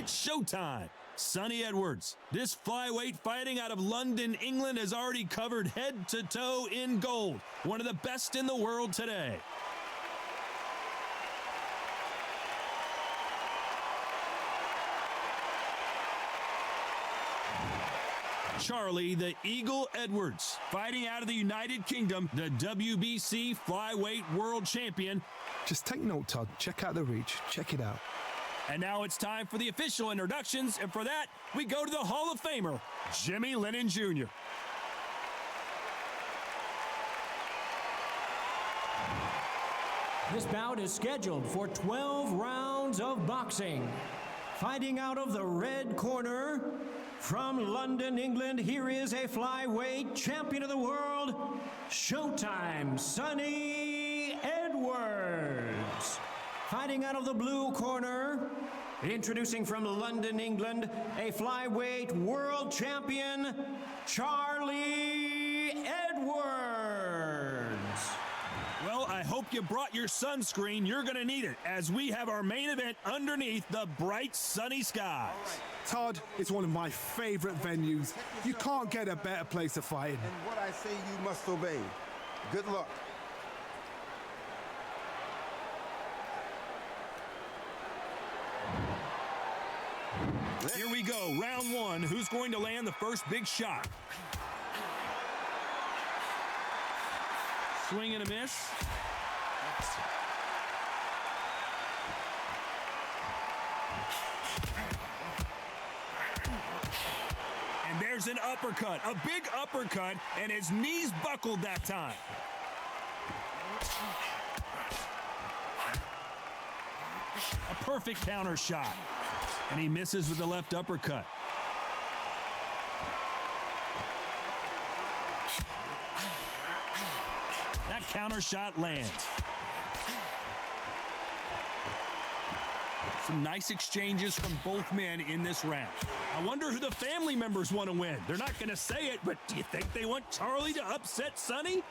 showtime. Sonny Edwards, this flyweight fighting out of London, England, has already covered head to toe in gold. One of the best in the world today. Charlie the Eagle Edwards, fighting out of the United Kingdom, the WBC Flyweight World Champion. Just take note, Todd. Check out the reach. Check it out. And now it's time for the official introductions, and for that, we go to the Hall of Famer, Jimmy Lennon Jr. This bout is scheduled for 12 rounds of boxing. Fighting out of the red corner, from London, England, here is a flyweight champion of the world, Showtime, Sonny Edwards. Fighting out of the blue corner, introducing from London, England, a flyweight world champion, Charlie Edwards. Well, I hope you brought your sunscreen. You're going to need it, as we have our main event underneath the bright sunny skies. Todd, it's one of my favorite venues. You can't get a better place to fight in. And what I say you must obey. Good luck. Here we go, round one. Who's going to land the first big shot? Swing and a miss. And there's an uppercut, a big uppercut, and his knees buckled that time. A perfect counter shot. And he misses with the left uppercut. That counter shot lands. Some nice exchanges from both men in this round. I wonder who the family members want to win. They're not going to say it, but do you think they want Charlie to upset Sonny?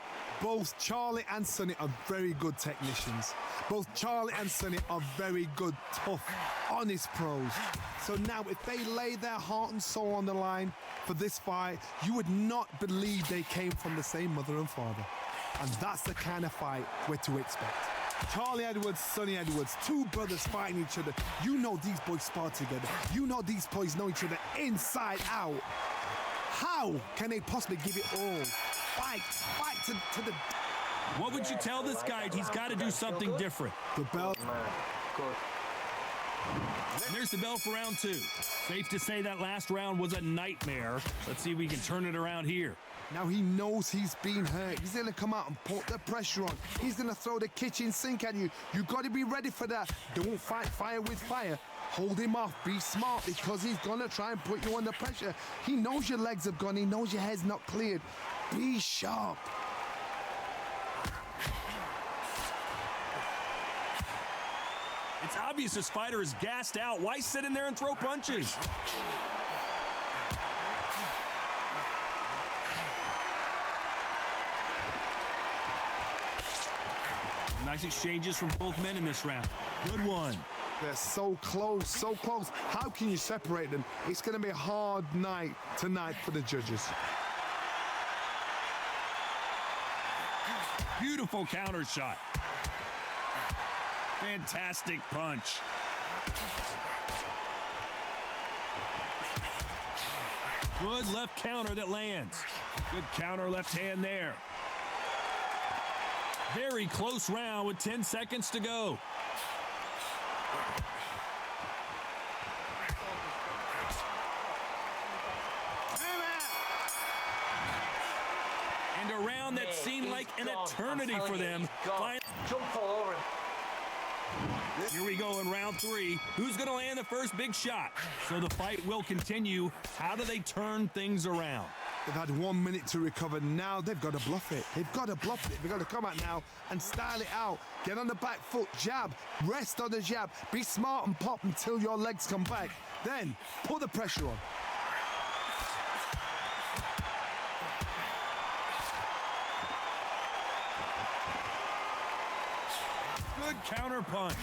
Both Charlie and Sonny are very good technicians. Both Charlie and Sonny are very good, tough, honest pros. So now, if they lay their heart and soul on the line for this fight, you would not believe they came from the same mother and father. And that's the kind of fight we're to expect. Charlie Edwards, Sonny Edwards, two brothers fighting each other. You know these boys spar together. You know these boys know each other inside out. How can they possibly give it all? Fight to the... What would you tell this guy? He's got to do something different. The bell. And there's the bell for round two. Safe to say that last round was a nightmare. Let's see if we can turn it around here. Now he knows he's been hurt. He's gonna come out and put the pressure on. He's gonna throw the kitchen sink at you. You gotta be ready for that. Don't fight fire with fire. Hold him off. Be smart, because he's gonna try and put you under pressure. He knows your legs have gone. He knows your head's not cleared. Be sharp. It's obvious this fighter is gassed out. Why sit in there and throw punches? Nice exchanges from both men in this round. Good one. They're so close, so close. How can you separate them? It's going to be a hard night tonight for the judges. Beautiful counter shot. Fantastic punch. Good left counter that lands. Good counter left hand there. Very close round with 10 seconds to go. And a round that seemed like an eternity for them. Jump all over him. Here we go in round three. Who's going to land the first big shot? So the fight will continue. How do they turn things around? They've had 1 minute to recover. Now they've got to bluff it. They've got to bluff it. They've got to come out now and style it out. Get on the back foot, jab, rest on the jab. Be smart and pop until your legs come back. Then put the pressure on. Good counter punch.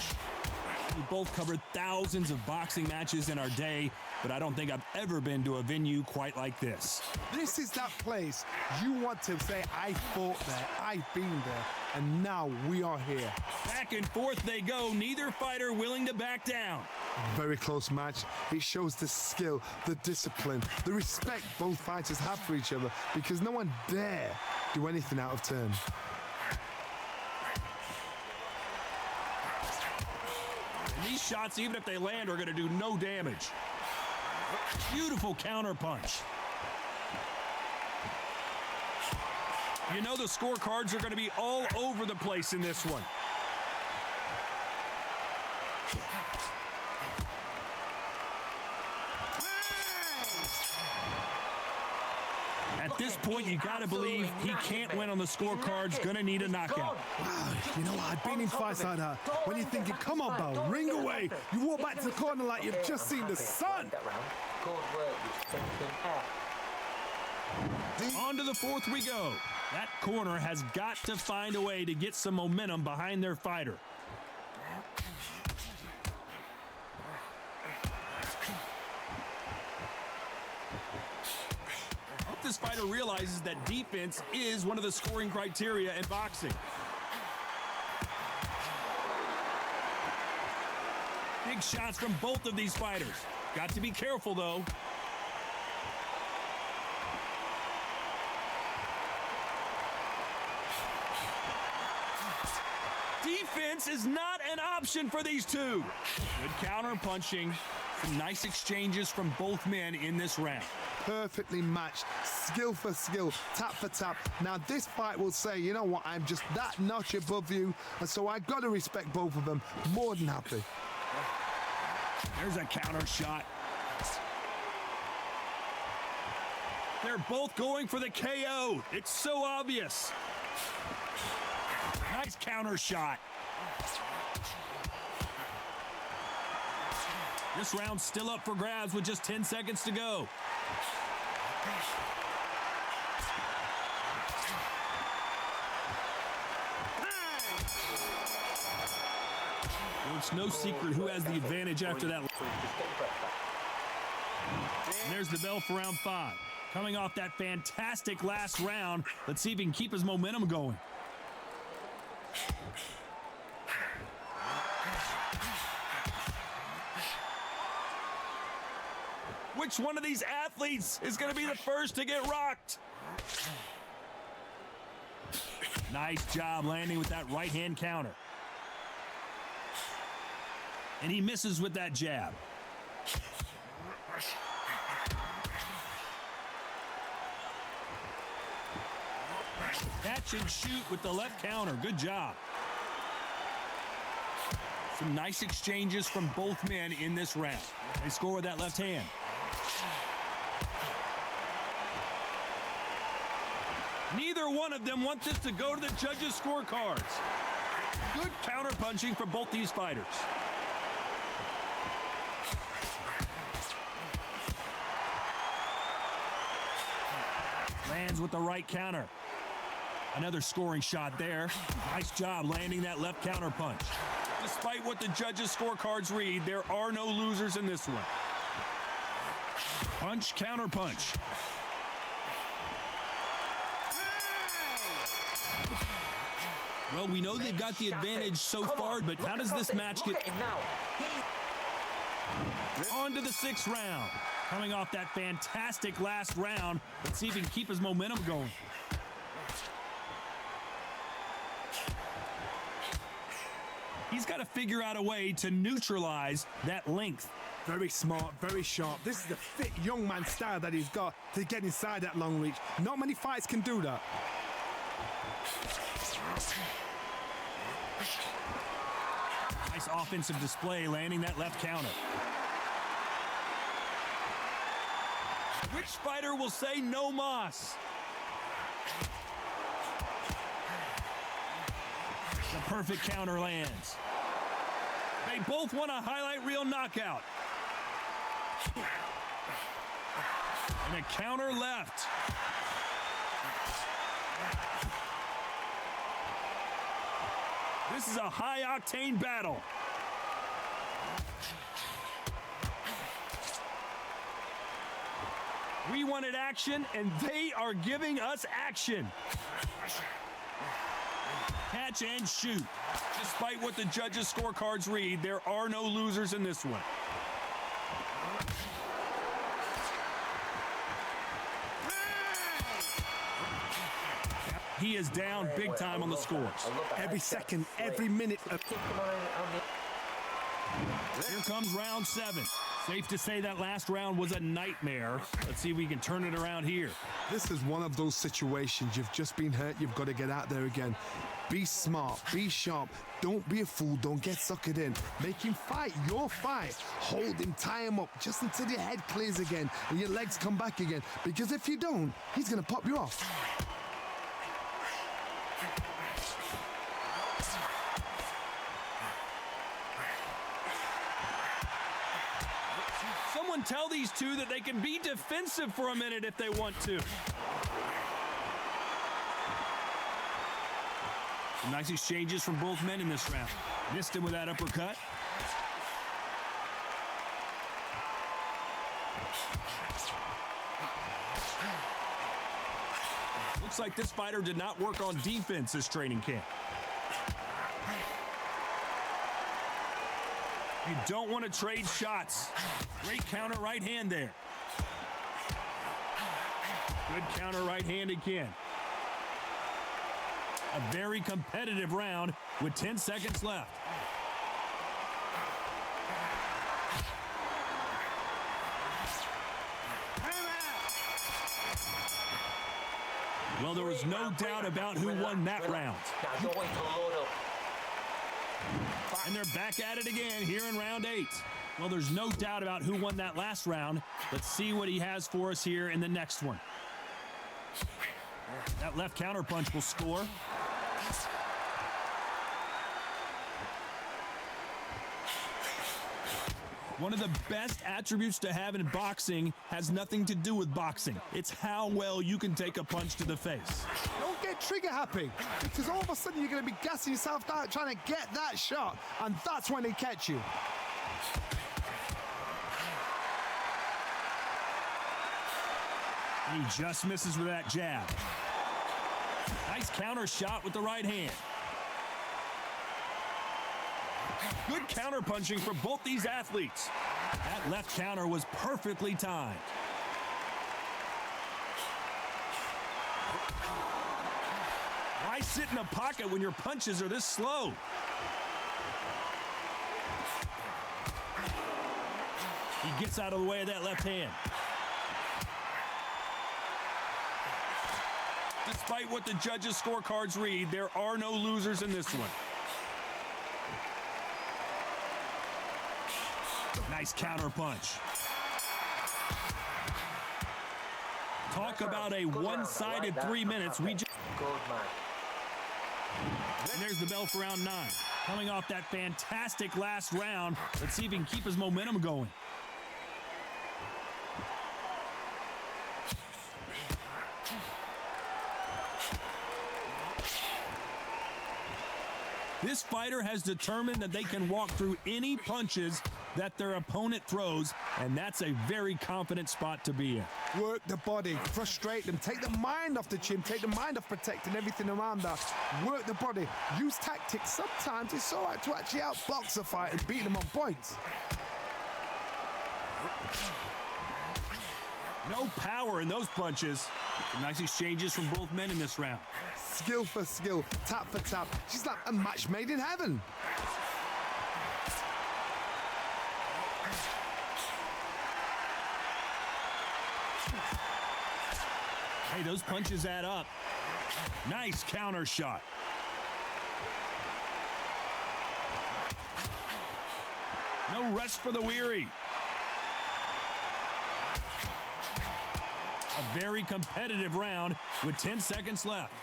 We both covered thousands of boxing matches in our day, but I don't think I've ever been to a venue quite like this. This is that place you want to say, I fought there, I've been there, and now we are here. Back and forth they go, neither fighter willing to back down. Very close match. It shows the skill, the discipline, the respect both fighters have for each other, because no one dare do anything out of turn. And these shots, even if they land, are going to do no damage. Beautiful counter punch. You know the scorecards are going to be all over the place in this one. At this point, you got to believe he can't win on the scorecards, going to need a knockout. Wow, you know what? I've been in fights like that. When you're thinking, come on, Bell, ring away. You walk back to the corner like you've just seen the sun. On to the fourth we go. That corner has got to find a way to get some momentum behind their fighter. I hope this fighter realizes that defense is one of the scoring criteria in boxing. Big shots from both of these fighters. Got to be careful, though. Defense is not an option for these two. Good counter punching. Some nice exchanges from both men in this round. Perfectly matched, skill for skill, tap for tap. Now this fight will say, you know what, I'm just that notch above you, and so I got to respect both of them. More than happy. There's a counter shot. They're both going for the KO. It's so obvious. Nice counter shot. This round's still up for grabs with just 10 seconds to go. Well, it's no secret who has the advantage after that. And there's the bell for round 5. Coming off that fantastic last round, let's see if he can keep his momentum going. Which one of these athletes is going to be the first to get rocked? Nice job landing with that right-hand counter. And he misses with that jab. Catch and shoot with the left counter. Good job. Some nice exchanges from both men in this round. They score with that left hand. Neither one of them want this to go to the judges' scorecards. Good counter-punching for both these fighters. Lands with the right counter. Another scoring shot there. Nice job landing that left counter punch. Despite what the judges' scorecards read, there are no losers in this one. Punch, counter punch. Well, we know they've got the advantage so far, but how does this match get on to the 6th round? Coming off that fantastic last round, let's see if he can keep his momentum going. He's got to figure out a way to neutralize that length. Very smart, very sharp. This is the fit young man style that he's got to get inside that long reach. Not many fights can do that. Nice offensive display, landing that left counter. Which fighter will say no mas? The perfect counter lands. They both want a highlight reel knockout. And a counter left. This is a high-octane battle. We wanted action, and they are giving us action. Catch and shoot. Despite what the judges' scorecards read, there are no losers in this one. He is down big time on the scores. Every second, every minute. Here comes round 7. Safe to say that last round was a nightmare. Let's see if we can turn it around here. This is one of those situations. You've just been hurt. You've got to get out there again. Be smart. Be sharp. Don't be a fool. Don't get suckered in. Make him fight your fight. Hold him. Tie him up just until your head clears again and your legs come back again. Because if you don't, he's going to pop you off. Someone tell these two that they can be defensive for a minute if they want to. Some nice exchanges from both men in this round. Missed him with that uppercut. Looks like this fighter did not work on defense this training camp. You don't want to trade shots. Great counter right hand there. Good counter right hand again. A very competitive round with 10 seconds left. Well, there was no doubt about who won that round. And they're back at it again here in round 8. Well, there's no doubt about who won that last round. Let's see what he has for us here in the next one. That left counterpunch will score. One of the best attributes to have in boxing has nothing to do with boxing. It's how well you can take a punch to the face. Don't get trigger happy, because all of a sudden you're going to be gassing yourself out trying to get that shot, and that's when they catch you. He just misses with that jab. Nice counter shot with the right hand. Good counter punching for both these athletes. That left counter was perfectly timed. Why sit in a pocket when your punches are this slow? He gets out of the way of that left hand. Despite what the judges' scorecards read, there are no losers in this one. Nice counter punch. Talk about a one-sided 3 minutes. We just... And there's the bell for round 9. Coming off that fantastic last round, let's see if he can keep his momentum going. This fighter has determined that they can walk through any punches that their opponent throws, and that's a very confident spot to be in. Work the body, frustrate them, take the mind off the chin, take the mind off protecting everything around that. Work the body, use tactics. Sometimes it's all right to actually outbox a fight and beat them on points. No power in those punches. Some nice exchanges from both men in this round. Skill for skill, tap for tap. She's like a match made in heaven. Hey, those punches add up. Nice counter shot. No rest for the weary. A very competitive round with 10 seconds left.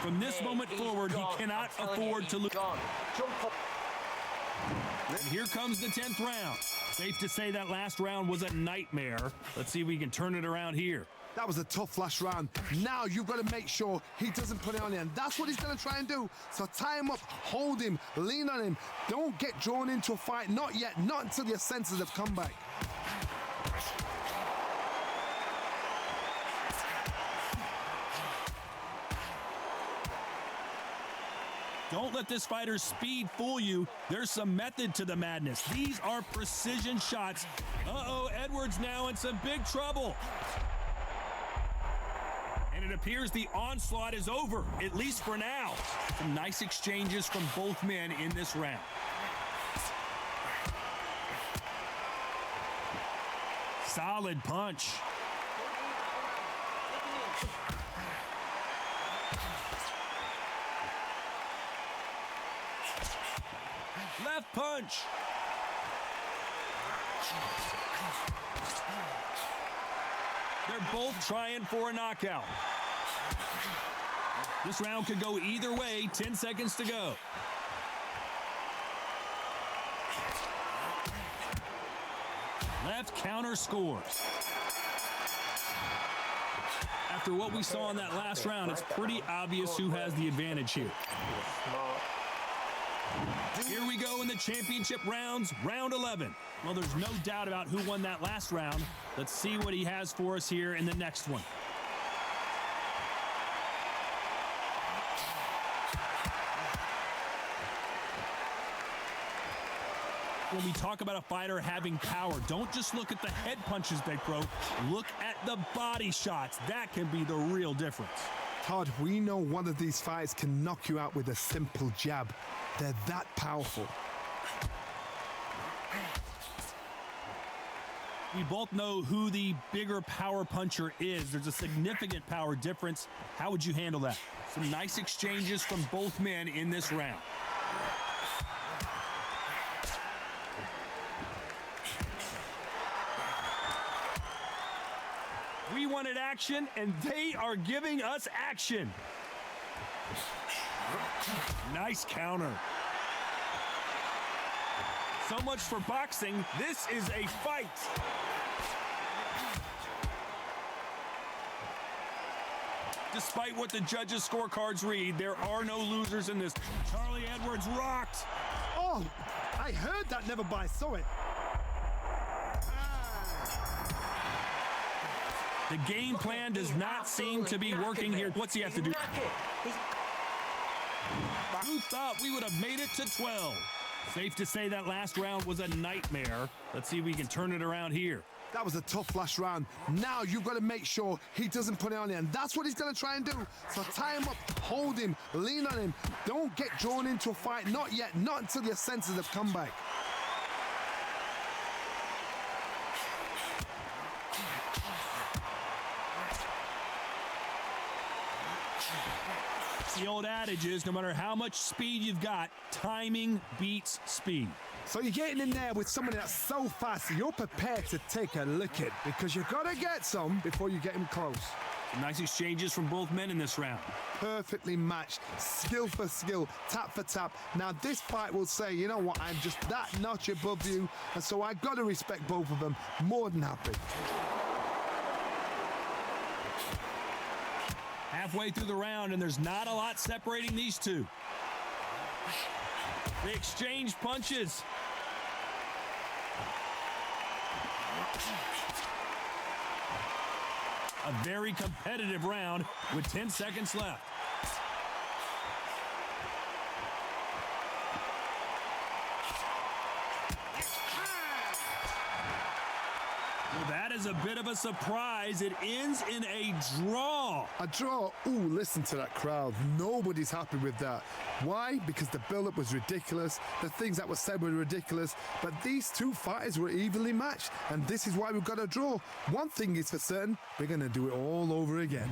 From this moment forward, he cannot afford to lose. And here comes the 10th round. Safe to say that last round was a nightmare. Let's see if we can turn it around here. That was a tough last round. Now you've got to make sure he doesn't put it on you, and that's what he's going to try and do. So tie him up, hold him, lean on him. Don't get drawn into a fight. Not yet, not until your senses have come back. Don't let this fighter's speed fool you. There's some method to the madness. These are precision shots. Uh-oh, Edwards now in some big trouble. And it appears the onslaught is over, at least for now. Some nice exchanges from both men in this round. Solid punch. Left punch. They're both trying for a knockout. This round could go either way. 10 seconds to go. Left counter scores. After what we saw in that last round, it's pretty obvious who has the advantage here. Here we go in the championship rounds, round 11. Well, there's no doubt about who won that last round. Let's see what he has for us here in the next one. When we talk about a fighter having power, don't just look at the head punches, Big Pro. Look at the body shots. That can be the real difference. Todd, we know one of these fights can knock you out with a simple jab. They're that powerful. We both know who the bigger power puncher is. There's a significant power difference. How would you handle that? Some nice exchanges from both men in this round. We wanted action, and they are giving us action. Nice counter. So much for boxing. This is a fight. Despite what the judges' scorecards read, there are no losers in this. Charlie Edwards rocked. Oh, I heard that, never by saw it. The game plan does not seem to be working here. What's he have to do? Who thought we would have made it to 12? Safe to say that last round was a nightmare. Let's see if we can turn it around here. That was a tough last round. Now you've got to make sure he doesn't put it on you, and that's what he's going to try and do. So tie him up, hold him, lean on him. Don't get drawn into a fight. Not yet, not until your senses have come back. The old adage is, no matter how much speed you've got, timing beats speed. So you're getting in there with someone that's so fast, you're prepared to take a licking because you've got to get some before you get him close. Some nice exchanges from both men in this round. Perfectly matched, skill for skill, tap for tap. Now this fight will say, you know what, I'm just that notch above you, and so I've got to respect both of them. More than happy. Halfway through the round, and there's not a lot separating these two. They exchange punches. A very competitive round with 10 seconds left. Well, that is a bit of a surprise. It ends in a draw. A draw? Ooh, listen to that crowd. Nobody's happy with that. Why? Because the build-up was ridiculous. The things that were said were ridiculous. But these two fighters were evenly matched, and this is why we've got a draw. One thing is for certain, we're going to do it all over again.